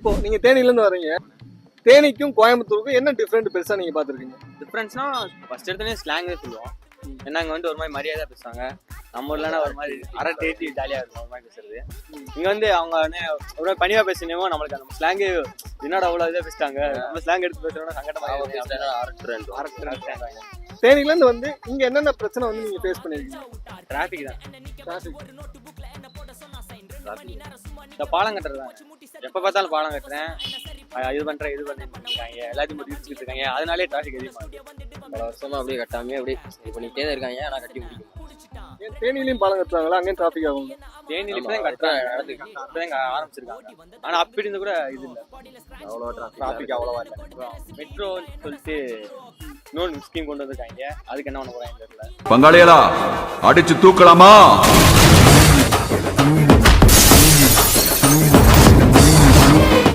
இப்போ நீங்க தேனில இருந்து வர்றீங்க, தேனிக்கும் கோயம்புத்தூருக்கும் என்ன டிஃபரெண்ட் பெருசா நீங்க பாத்துருக்கீங்க? டிஃபரன்ஸ்னா ஃபர்ஸ்ட் எடுத்தோடனே ஸ்லாங்கே சொல்லுவோம். ஏன்னா அங்கே வந்து ஒரு மாதிரி மரியாதை பேசுவாங்க. நம்ம ஊர்லனா ஒரு மாதிரி அரை தேத்தி ஜாலியாக இருக்கும் ஒரு மாதிரி பேசுறது. இங்கே வந்து அவங்க ஒரு மாதிரி பணிவாக பேசினோமோ நம்மளுக்கு அந்த ஸ்லாங்கு என்னோட அவ்வளோ இதாக பேசிட்டாங்க. நம்ம ஸ்லாங் எடுத்து பேசுறோம்னா சங்கடமாக தேனில இருந்து வந்து இங்க என்னென்ன பிரச்சனை வந்து நீங்க ஃபேஸ் பண்ணிருக்கீங்க? டிராஃபிக் தான். டிராஃபிக் இந்த பாலம் கட்டுறது தான். எப்போ பார்த்தாலும் பாலம் கட்டுறேன், இது பண்ணுறேன், இது பண்ணிட்டு இருக்காங்க, எல்லாத்தையும் போட்டு இடிச்சுக்கிட்டு இருக்காங்க. அதனாலே டிராஃபிக் அதிகமாக பல வருஷமா அப்படியே கட்டாமே அப்படியே இது பண்ணிட்டே தான் இருக்காங்க. ஆனால் கட்டி முடிக்கும். தேனிலையும் பாலம் கட்டுறாங்களா? அங்கேயும் டிராஃபிக் ஆகும். தேனியில தான் கட்டுறாங்க, இப்போதான் ஆரம்பிச்சிருக்காங்க. ஆனால் அப்படி இருந்து கூட இது இல்லை, அவ்வளோ டிராஃபிக் அவ்வளோவா இல்லை. மெட்ரோன்னு சொல்லிட்டு இன்னொரு ஸ்கீம் கொண்டு வந்திருக்காங்க. அதுக்கு என்ன பண்ண போறாங்க தெரியல. பங்காளிகளா அடிச்சு தூக்கலாமா?